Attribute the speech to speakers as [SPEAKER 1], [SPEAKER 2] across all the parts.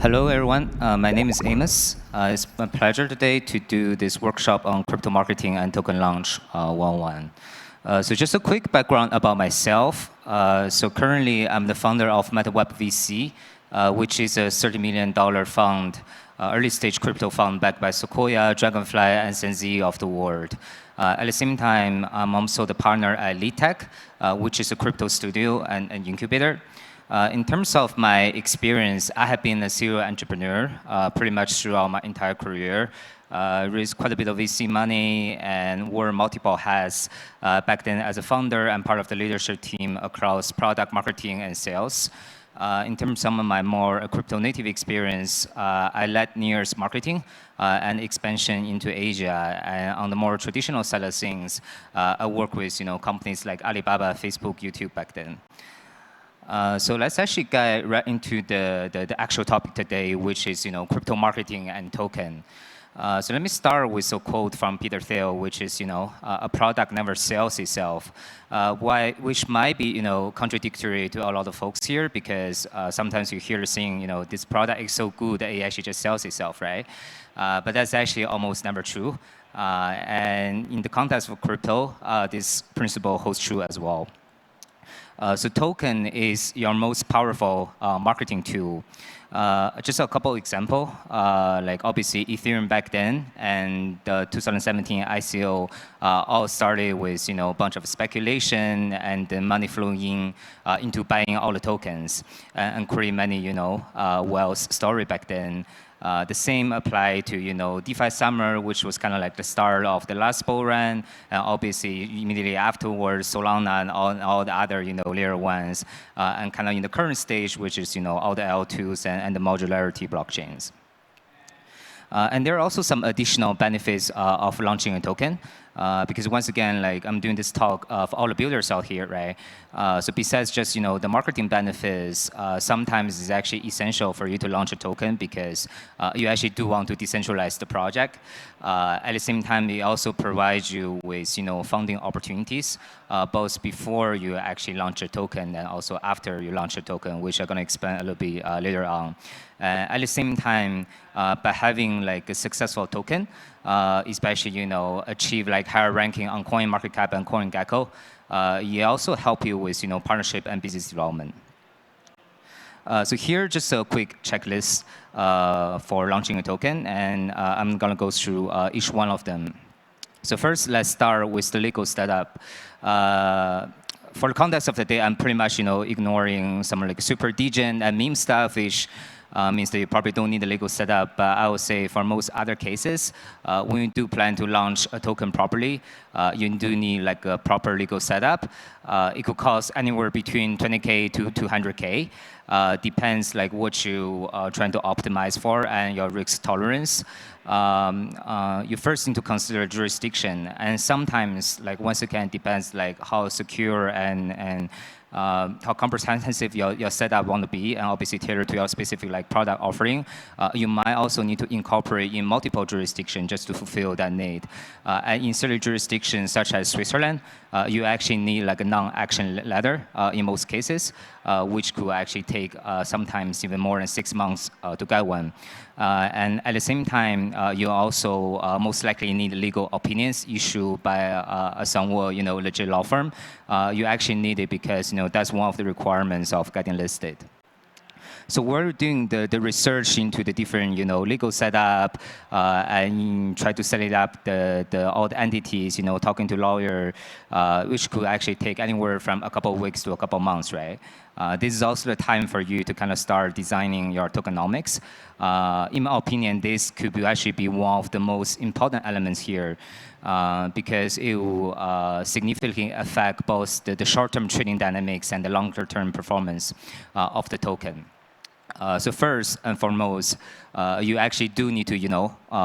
[SPEAKER 1] Hello, everyone. My name is Amos. It's my pleasure today to do this workshop on crypto marketing and token launch 101. So just a quick background about myself. So currently, I'm the founder of MetaWeb.VC, which is a $30 million fund, early-stage crypto fund backed by Sequoia, Dragonfly, and Zenzi of the world. At the same time, I'm also the partner at Lit.Tech, which is a crypto studio and incubator. In terms of my experience, I have been a serial entrepreneur pretty much throughout my entire career. Raised quite a bit of VC money and wore multiple hats back then as a founder and part of the leadership team across product marketing and sales. In terms of my more crypto-native experience, I led Near's marketing and expansion into Asia. And on the more traditional side of things, I work with companies like Alibaba, Facebook, YouTube back then. So let's actually get right into the actual topic today, which is crypto marketing and token. So let me start with a quote from Peter Thiel, which is a product never sells itself, which might be contradictory to a lot of folks here, because sometimes you hear saying this product is so good that it actually just sells itself, right? But that's actually almost never true. And in the context of crypto, this principle holds true as well. So token is your most powerful marketing tool. Just a couple examples, like obviously Ethereum back then and the 2017 ICO all started with a bunch of speculation and the money flowing into buying all the tokens and create many wealth story back then. The same applied to DeFi Summer, which was kind of like the start of the last bull run, and obviously immediately afterwards Solana and all the other layer ones, and kind of in the current stage, which is all the L2s and the modularity blockchains. And there are also some additional benefits of launching a token. Because once again, like I'm doing this talk of all the builders out here, right? So besides just the marketing benefits, sometimes it's actually essential for you to launch a token because you actually do want to decentralize the project. At the same time, it also provides you with funding opportunities, both before you actually launch a token and also after you launch a token, which I'm going to explain a little bit later on. At the same time, by having like a successful token, especially achieve like higher ranking on CoinMarketCap and CoinGecko, it also help you with partnership and business development. So here, just a quick checklist for launching a token, and I'm gonna go through each one of them. So first, let's start with the legal setup. For the context of the day, I'm pretty much ignoring some like super degen and meme stuff, which means that you probably don't need a legal setup. But I would say for most other cases, when you do plan to launch a token properly, you do need like a proper legal setup. It could cost anywhere between 20K to 200K. Depends like what you are trying to optimize for and your risk tolerance. You first need to consider jurisdiction, and sometimes like once again depends like how secure and how comprehensive your setup want to be, and obviously tailored to your specific like product offering. You might also need to incorporate in multiple jurisdictions just to fulfill that need. And in certain jurisdictions such as Switzerland, you actually need like a non-action letter in most cases, which could actually take sometimes even more than 6 months to get one. And at the same time, you also most likely need legal opinions issued by a somewhat legit law firm. You actually need it because that's one of the requirements of getting listed. So we're doing the research into the different legal setup and try to set it up all the entities, talking to lawyer, which could actually take anywhere from a couple of weeks to a couple of months, right? This is also the time for you to kind of start designing your tokenomics. In my opinion, this could actually be one of the most important elements here because it will significantly affect both the short-term trading dynamics and the longer-term performance of the token. So first and foremost, you actually do need to,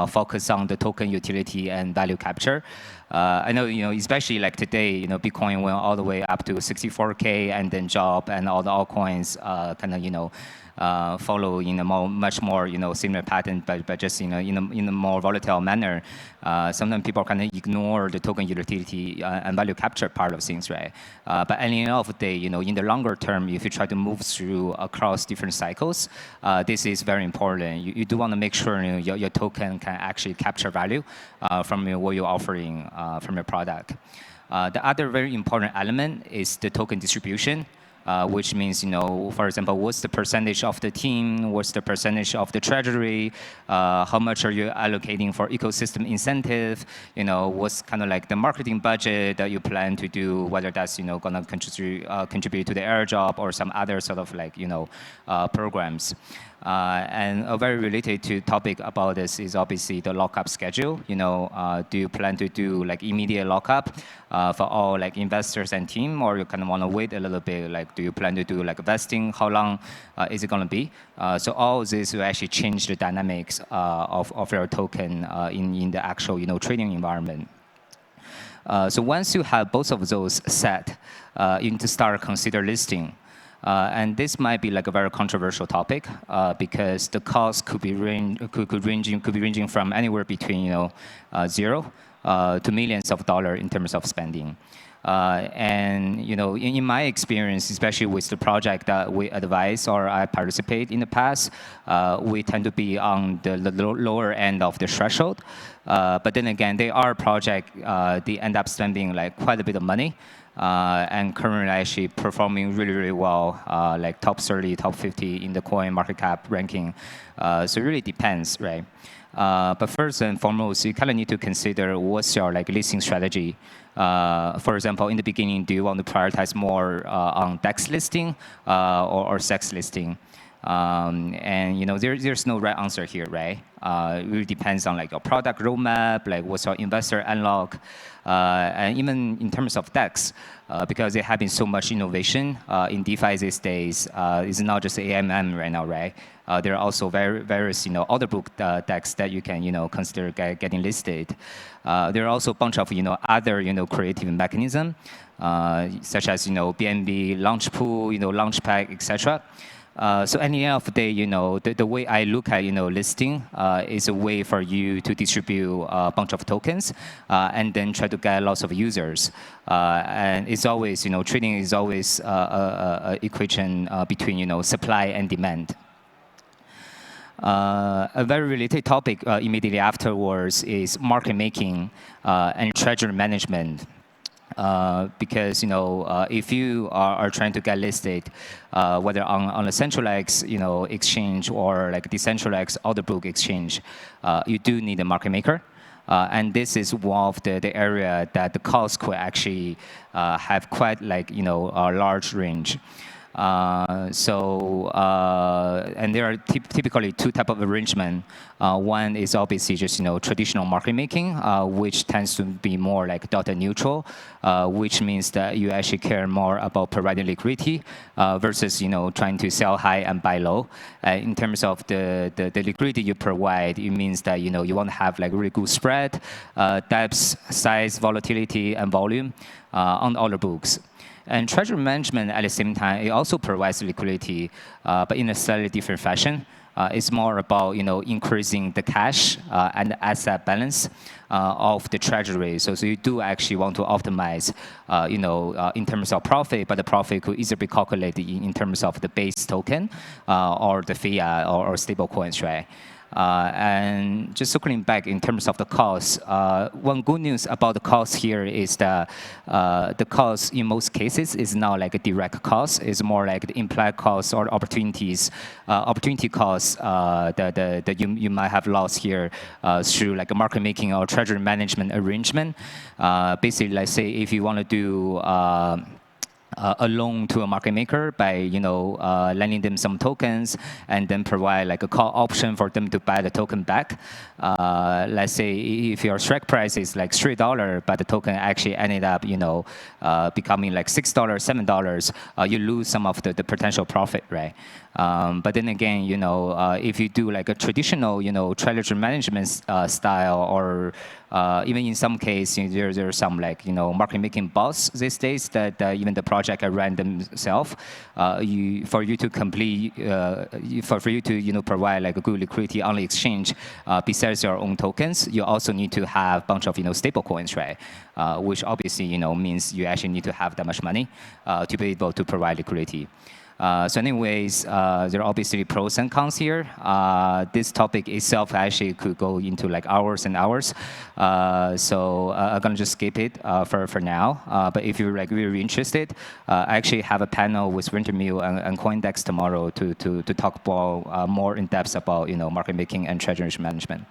[SPEAKER 1] focus on the token utility and value capture. I know, especially like today, Bitcoin went all the way up to 64K and then drop, and all the altcoins kind of, follow in a much more similar pattern, but just in a more volatile manner. Sometimes people kind of ignore the token utility and value capture part of things, right? But at the end of the day, in the longer term, if you try to move through across different cycles, this is very important. You do want to make sure your token can actually capture value from what you're offering from your product. The other very important element is the token distribution. Which means, for example, what's the percentage of the team, what's the percentage of the treasury, how much are you allocating for ecosystem incentive, what's kind of like the marketing budget that you plan to do, whether that's, going to contribute to the airdrop or some other sort of like, programs. And a very related to topic about this is obviously the lockup schedule. Do you plan to do like immediate lockup for all like investors and team, or you kind of want to wait a little bit? Like, do you plan to do like vesting? How long is it going to be? So all of this will actually change the dynamics of your token in the actual trading environment. So once you have both of those set, you need to start consider listing. And this might be like a very controversial topic because the cost could be ranging from anywhere between 0 to millions of dollars in terms of spending. And in my experience, especially with the project that we advise or I participate in the past, we tend to be on the lower end of the threshold. But then again, they are projects they end up spending like quite a bit of money. And currently actually performing really, really well, like top 30, top 50 in the coin market cap ranking. So it really depends, right? But first and foremost, you kind of need to consider what's your like listing strategy. For example, in the beginning, do you want to prioritize more on DEX listing or SEX listing? And there's no right answer here, right? It really depends on like your product roadmap, like what's your investor unlock, and even in terms of DEX, because there have been so much innovation in DeFi these days. It's not just AMM right now, right? There are also various order book DEX that you can consider getting listed. There are also a bunch of other creative mechanisms, such as BNB launch pool, launch pack, etc. So at the end of the day, the way I look at listing is a way for you to distribute a bunch of tokens and then try to get lots of users. And it's always, trading is always an equation between supply and demand. A very related topic immediately afterwards is market making and treasury management. Because if you are trying to get listed, whether on a centralized exchange or like decentralized order book exchange, you do need a market maker. And this is one of the area that the cost could actually have quite like a large range. And there are typically two types of arrangement. One is obviously just traditional market making, which tends to be more like data neutral, which means that you actually care more about providing liquidity versus trying to sell high and buy low. In terms of the liquidity you provide, it means that you want to have like really good spread, depth, size, volatility, and volume on all the books. And treasury management, at the same time, it also provides liquidity, but in a slightly different fashion. It's more about increasing the cash and the asset balance of the treasury. So you do actually want to optimize, in terms of profit, but the profit could easily be calculated in terms of the base token or the fiat or stable coins, right? And just circling back in terms of the cost, one good news about the cost here is that the cost in most cases is not like a direct cost. It's more like the implied cost or opportunity costs that you might have lost here through like a market making or treasury management arrangement. Basically, let's say if you want to do a loan to a market maker by lending them some tokens and then provide like a call option for them to buy the token back. Let's say if your strike price is like $3, but the token actually ended up becoming like $6, $7, you lose some of the potential profit, right? But then again, if you do like a traditional, treasury management style, or even in some cases, there's some like, market making bots these days that even the project can run themselves. For you to complete, for you to, provide like a good liquidity on the exchange, besides your own tokens, you also need to have a bunch of, stable coins, right? Which obviously, means you actually need to have that much money to be able to provide liquidity. So anyways, there are obviously pros and cons here. This topic itself actually could go into like hours and hours. So I'm gonna just skip it for now. But if you're like really interested, I actually have a panel with Wintermute and CoinDex tomorrow to talk about more in depth about market making and treasury management.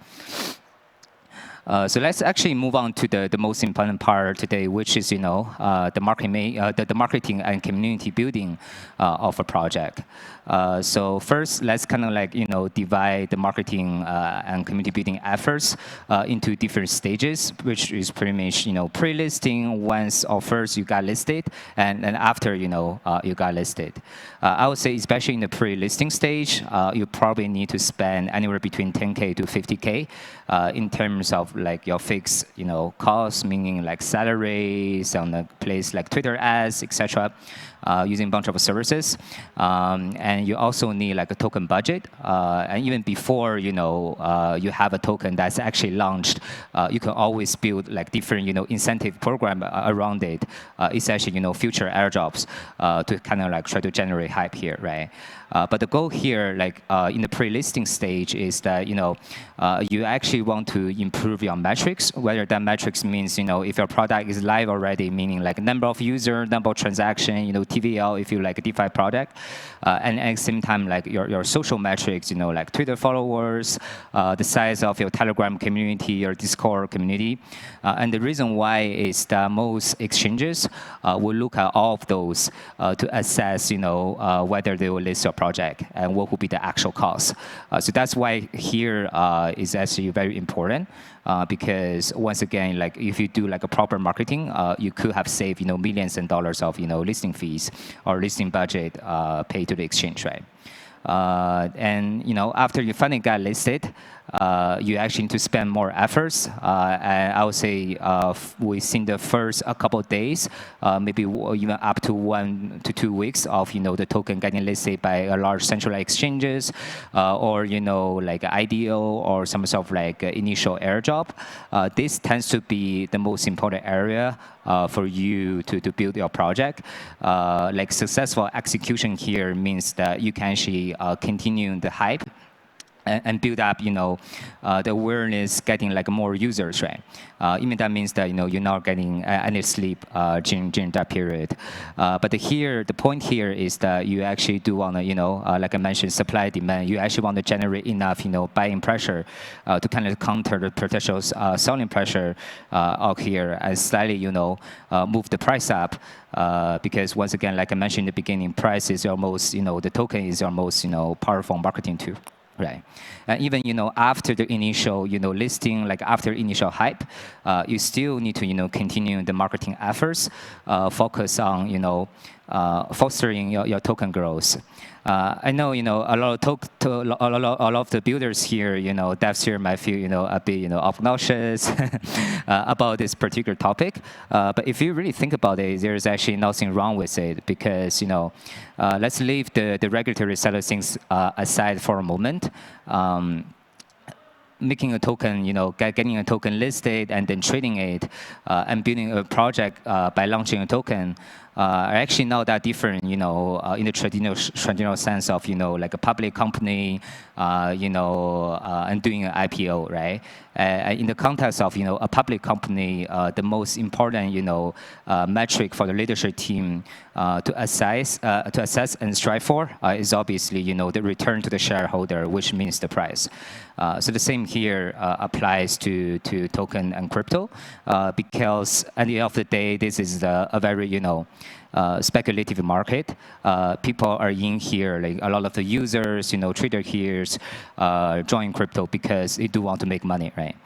[SPEAKER 1] So let's actually move on to the most important part today, which is the marketing and community building of a project. So first, let's kind of like divide the marketing and community building efforts into different stages, which is pretty much pre-listing, once or first you got listed, and after you got listed. I would say especially in the pre-listing stage, you probably need to spend anywhere between 10K to 50K in terms of like your fixed costs, meaning like salaries on a place like Twitter ads, etc. Using a bunch of services, and you also need like a token budget. And even before you have a token that's actually launched, you can always build like different incentive program around it. It's actually future airdrops to kind of like try to generate hype here, right? But the goal here, like in the pre-listing stage, is that you actually want to improve your metrics. Whether that metrics means if your product is live already, meaning like number of users, number of transactions, TVL if you like a DeFi product, and at the same time like your social metrics, like Twitter followers, the size of your Telegram community or Discord community. And the reason why is that most exchanges will look at all of those to assess whether they will list your project and what will be the actual cost. So that's why here is actually very important. Because once again, like if you do like a proper marketing, you could have saved millions and dollars of listing fees or listing budget paid to the exchange, right? And after you finally got listed, you actually need to spend more efforts. And I would say within the first a couple of days, maybe even up to 1 to 2 weeks of the token getting listed by a large centralized exchanges, or like IDO or some sort of like initial airdrop. This tends to be the most important area for you to build your project. Like successful execution here means that you can actually continue the hype and build up, the awareness, getting like more users, right? Even that means that you're not getting any sleep during that period. But the point here is that you actually do want to, like I mentioned, supply demand. You actually want to generate enough, buying pressure to kind of counter the potential selling pressure out here, and slightly, move the price up. Because once again, like I mentioned in the beginning, price is your most, the token is your most, powerful marketing tool. Right, and even after the initial listing, like after initial hype, you still need to continue the marketing efforts, focus on fostering your token growth. I know a lot of the builders here, devs here might feel a bit obnoxious about this particular topic. But if you really think about it, there's actually nothing wrong with it, because let's leave the regulatory side of things aside for a moment. Making a token, getting a token listed and then trading it, and building a project by launching a token are actually not that different, in the traditional sense of, like a public company, and doing an IPO, right? In the context of, a public company, the most important, metric for the leadership team to assess and strive for is obviously, the return to the shareholder, which means the price. So the same here applies to token and crypto, because at the end of the day, this is a very, speculative market. People are in here, like a lot of the users, trader here, join crypto because they do want to make money, right?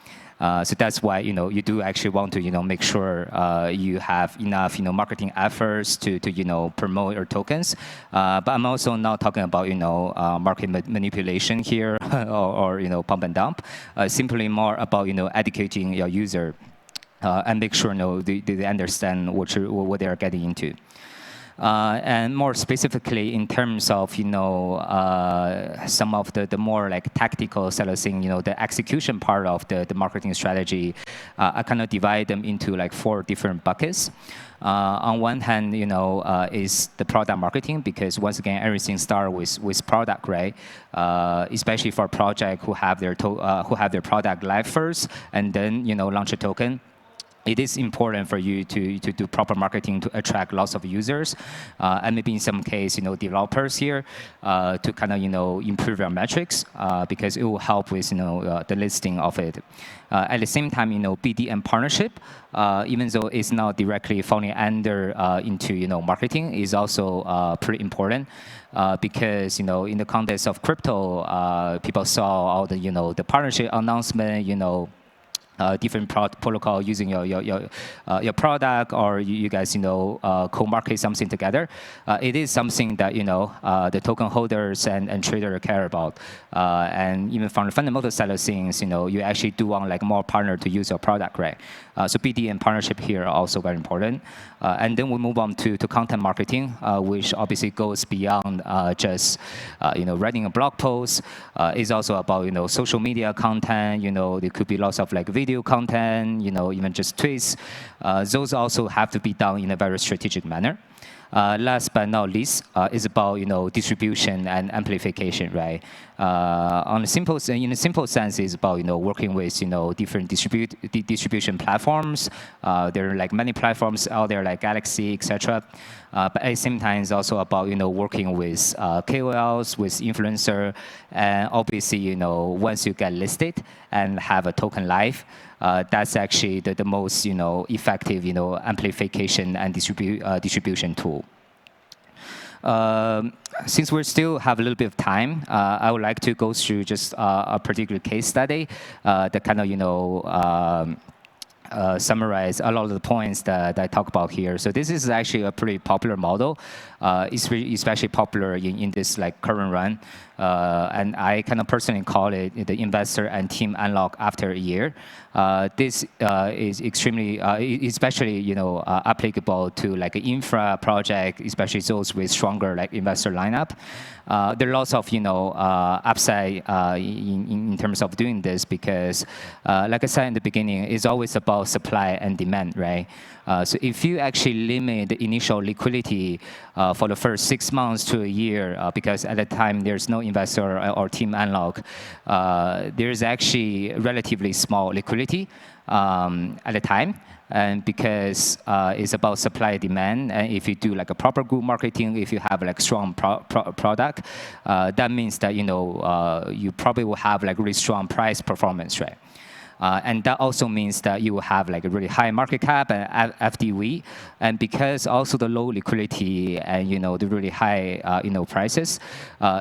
[SPEAKER 1] So that's why you do actually want to make sure you have enough marketing efforts to promote your tokens. But I'm also not talking about market manipulation here or pump and dump. Simply more about educating your user and make sure they understand what they are getting into. And more specifically, in terms of some of the more like tactical side of things, the execution part of the marketing strategy, I kind of divide them into like 4 different buckets. On one hand, is the product marketing, because once again, everything starts with product, right? Especially for projects who have their product live first and then launch a token. It is important for you to do proper marketing to attract lots of users, and maybe in some case, developers here to kind of improve your metrics because it will help with the listing of it. At the same time, BD and partnership, even though it's not directly falling under into marketing, is also pretty important because in the context of crypto, people saw all the the partnership announcement, different protocol using your product, or you guys co-market something together. It is something that the token holders and traders care about, and even from the fundamental side of things, you actually do want like more partner to use your product, right? So BD and partnership here are also very important. And then we move on to content marketing, which obviously goes beyond just writing a blog post. It's also about social media content. There could be lots of like video content. Even just tweets. Those also have to be done in a very strategic manner. Last but not least, is about distribution and amplification, right? In a simple sense, is about working with different distribution platforms. There are like many platforms out there, like Galaxy, etc. But at the same time, it's also about working with KOLs, with influencer, and obviously once you get listed and have a token live, that's actually the most effective amplification and distribution tool. Since we still have a little bit of time, I would like to go through just a particular case study that kind of summarize a lot of the points that I talk about here. So this is actually a pretty popular model. It's especially popular in this like current run. And I kind of personally call it the investor and team unlock after a year. This is extremely, especially applicable to like an infra project, especially those with stronger like investor lineup. There are lots of upside in terms of doing this because, like I said in the beginning, it's always about supply and demand, right? So if you actually limit the initial liquidity for the first 6 months to a year, because at the time there's no investor or team unlock, there's actually relatively small liquidity at the time. And because it's about supply and demand, and if you do like a proper good marketing, if you have like strong product, that means that you probably will have like really strong price performance, right? And that also means that you will have like a really high market cap and FDV, and because also the low liquidity and the really high prices,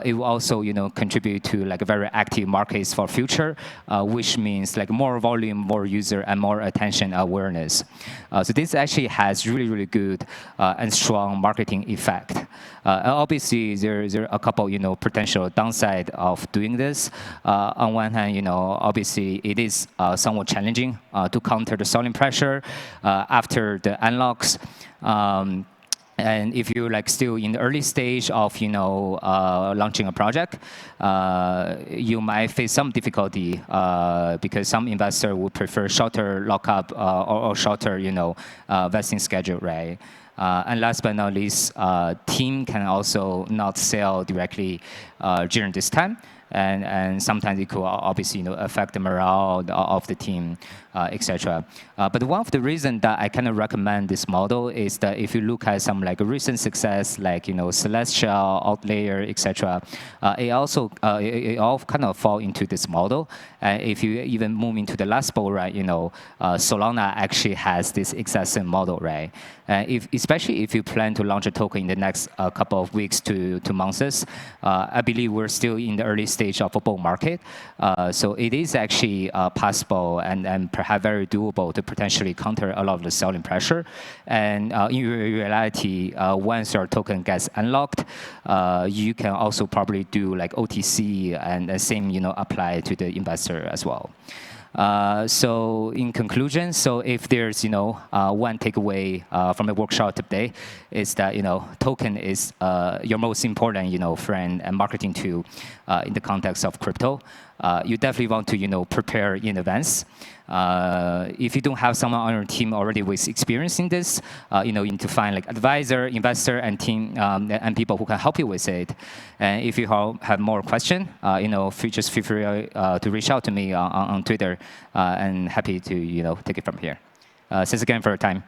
[SPEAKER 1] it will also contribute to like a very active markets for future, which means like more volume, more user, and more attention awareness. So this actually has really good and strong marketing effect. Obviously, there are a couple potential downside of doing this. On one hand, obviously it is somewhat challenging to counter the selling pressure after the unlocks. And if you're like still in the early stage of launching a project, you might face some difficulty because some investor would prefer shorter lockup or shorter vesting schedule, right? And last but not least, team can also not sell directly during this time. And sometimes it could obviously affect the morale of the team. etc. But one of the reasons that I kind of recommend this model is that if you look at some like recent success, like Celestial, Outlayer, etc., it all kind of fall into this model. And if you even move into the last bull run, Solana actually has this exact same model, right? Especially if you plan to launch a token in the next couple of weeks to months, I believe we're still in the early stage of a bull market. So it is actually possible and perhaps very doable to potentially counter a lot of the selling pressure. And in reality, once your token gets unlocked, you can also probably do like OTC and the same apply to the investor as well. So in conclusion, so if there's one takeaway from the workshop today, is that token is your most important friend and marketing tool in the context of crypto. You definitely want to prepare in advance. If you don't have someone on your team already with experience in this, you need to find like advisor, investor, and team and people who can help you with it. And if you have more questions, just feel free to reach out to me on Twitter, and happy to take it from here. Thanks again for your time.